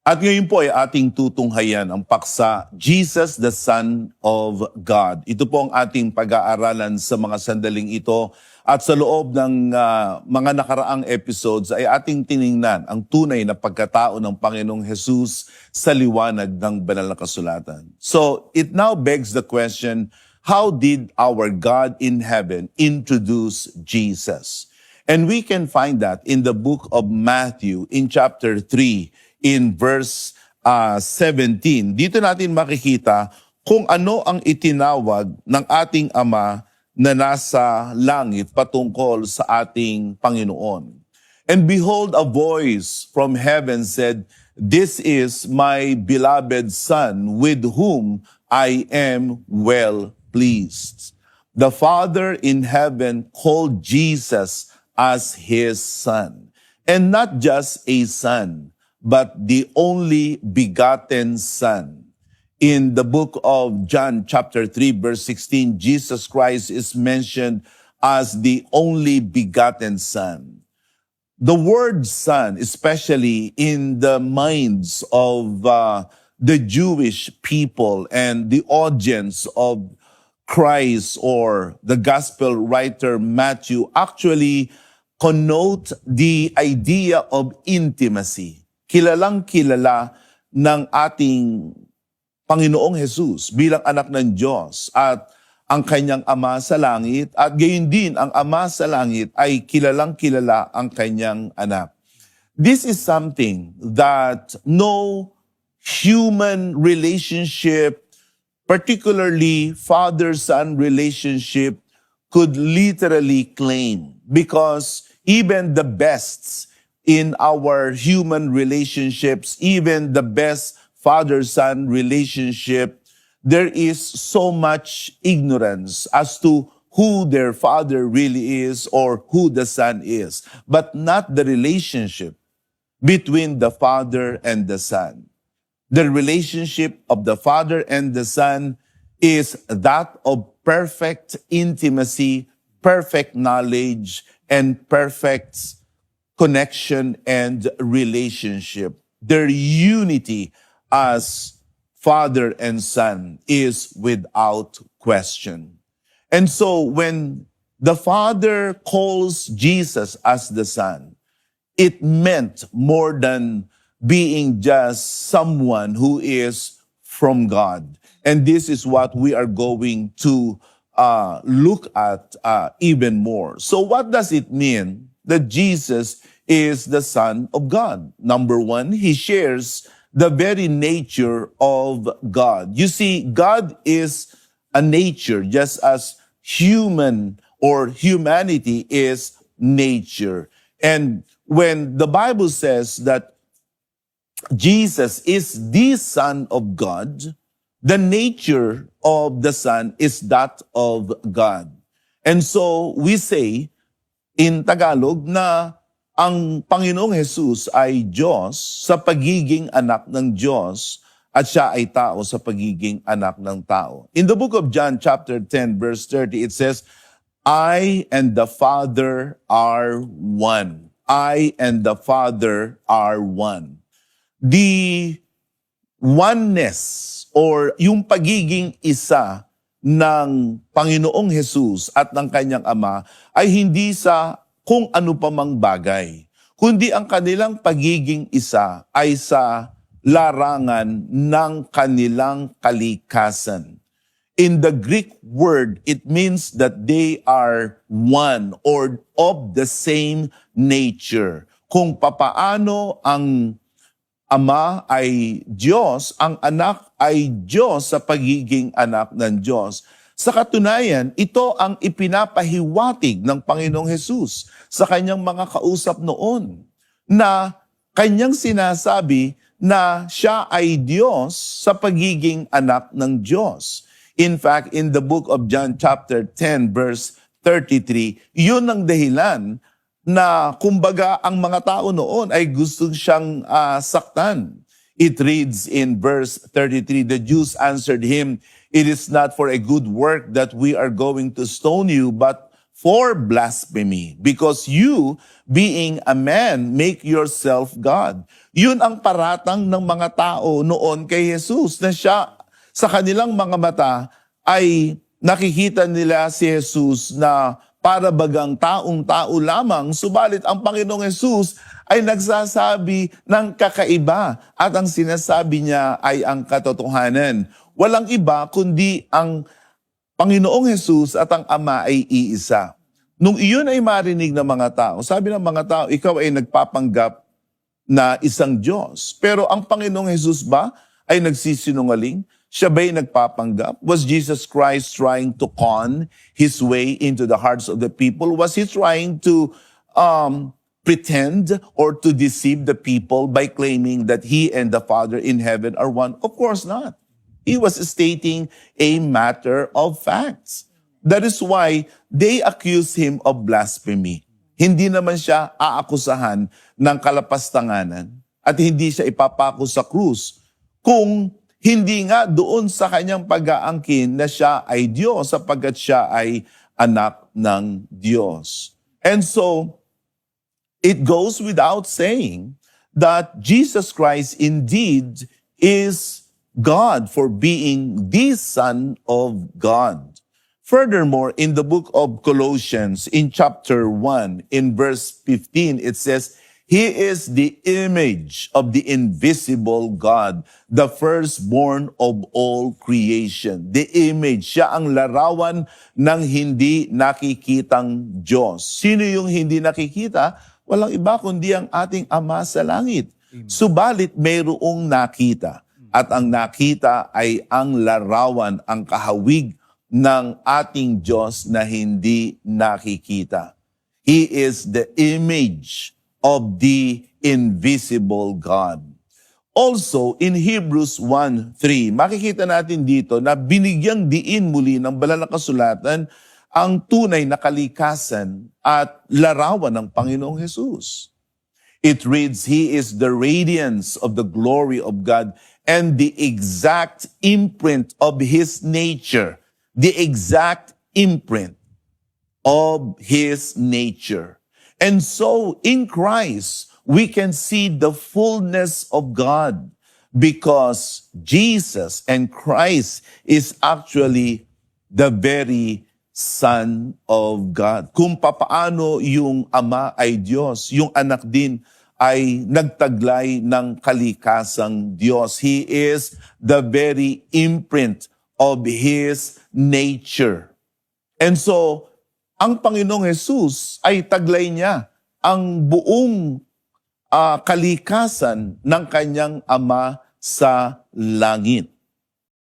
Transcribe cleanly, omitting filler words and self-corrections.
At ngayon po ay ating tutunghayan ang paksa, Jesus the Son of God. Ito po ang ating pag-aaralan sa mga sandaling ito. At sa loob ng mga nakaraang episodes ay ating tiningnan ang tunay na pagkatao ng Panginoong Jesus sa liwanag ng banal na kasulatan. So it now begs the question, how did our God in heaven introduce Jesus? And we can find that in the book of Matthew in chapter 3, in verse 17. Dito natin makikita kung ano ang itinawag ng ating Ama na nasa langit patungkol sa ating Panginoon. And behold, a voice from heaven said, "This is my beloved Son, with whom I am well pleased." The Father in heaven called Jesus as his Son. And not just a Son, but the only begotten Son. In the book of John chapter 3 verse 16, Jesus Christ is mentioned as the only begotten Son. The word Son, especially in the minds of the Jewish people and the audience of Christ or the gospel writer Matthew, actually connote the idea of intimacy. Kilalang kilala ng ating Panginoong Jesus bilang anak ng Diyos at ang kanyang Ama sa langit, at gayon din ang Ama sa langit ay kilalang kilala ang kanyang anak. This is something that no human relationship, particularly father-son relationship, could literally claim, because even the best in our human relationships, even the best father-son relationship, there is so much ignorance as to who their father really is or who the son is, but not the relationship between the father and the son. The relationship of the father and the son is that of perfect intimacy, perfect knowledge, and perfect connection and relationship. Their unity as Father and Son is without question. And so when the Father calls Jesus as the Son, it meant more than being just someone who is from God. And this is what we are going to look at even more. So what does it mean that Jesus is the Son of God? Number one, he shares the very nature of God. You see, God is a nature, just as human or humanity is nature. And when the Bible says that Jesus is the Son of God, the nature of the Son is that of God. And so we say in Tagalog na ang Panginoong Jesus ay Diyos sa pagiging anak ng Diyos at siya ay tao sa pagiging anak ng tao. In the book of John chapter 10 verse 30, it says, "I and the Father are one. I and the Father are one." The oneness or yung pagiging isa ng Panginoong Jesus at ng kanyang Ama ay hindi sa kung ano pa mang bagay, kundi ang kanilang pagiging isa ay sa larangan ng kanilang kalikasan. In the Greek word, it means that they are one or of the same nature. Kung papaano ang Ama ay Diyos, ang anak ay Diyos sa pagiging anak ng Diyos. Sa katunayan, ito ang ipinapahiwatig ng Panginoong Jesus sa kanyang mga kausap noon, na kanyang sinasabi na siya ay Diyos sa pagiging anak ng Diyos. In fact, in the book of John chapter 10 verse 33, yun ang dahilan na kumbaga ang mga tao noon ay gusto siyang saktan. It reads in verse 33, "The Jews answered him, 'It is not for a good work that we are going to stone you, but for blasphemy, because you, being a man, make yourself God. Yun ang paratang ng mga tao noon kay Jesus, na siya, sa kanilang mga mata, ay nakikita nila si Jesus na para bagang taong-tao lamang, subalit ang Panginoong Jesus ay nagsasabi ng kakaiba at ang sinasabi niya ay ang katotohanan. Walang iba kundi ang Panginoong Jesus at ang Ama ay iisa. Nung iyon ay marinig ng mga tao, sabi ng mga tao, ikaw ay nagpapanggap na isang Diyos. Pero ang Panginoong Jesus ba ay nagsisinungaling? Siya ba'y nagpapanggap? Was Jesus Christ trying to con His way into the hearts of the people? Was He trying to pretend or to deceive the people by claiming that He and the Father in heaven are one? Of course not. He was stating a matter of facts. That is why they accused Him of blasphemy. Hindi naman siya aakusahan ng kalapastanganan at hindi siya ipapako sa krus kung hindi nga doon sa kanyang pag-aangkin na siya ay Diyos sapagkat siya ay anak ng Diyos. And so, it goes without saying that Jesus Christ indeed is God for being the Son of God. Furthermore, in the book of Colossians, in chapter 1, in verse 15, it says, He is the image of the invisible God, the firstborn of all creation. The image, siya ang larawan ng hindi nakikitang Diyos. Sino yung hindi nakikita? Walang iba kundi ang ating Ama sa langit. Subalit mayroong nakita. At ang nakita ay ang larawan, ang kahawig ng ating Diyos na hindi nakikita. He is the image of the invisible God. Also, in Hebrews 1:3, makikita natin dito na binigyang diin muli ng banal na kasulatan ang tunay na kalikasan at larawan ng Panginoong Jesus. It reads, He is the radiance of the glory of God and the exact imprint of His nature. The exact imprint of His nature. And so, in Christ, we can see the fullness of God because Jesus and Christ is actually the very Son of God. Kung papaano yung Ama ay Diyos, yung anak din ay nagtaglay ng kalikasang Diyos. He is the very imprint of His nature. And so, ang Panginoong Jesus ay taglay niya ang buong kalikasan ng kanyang Ama sa langit.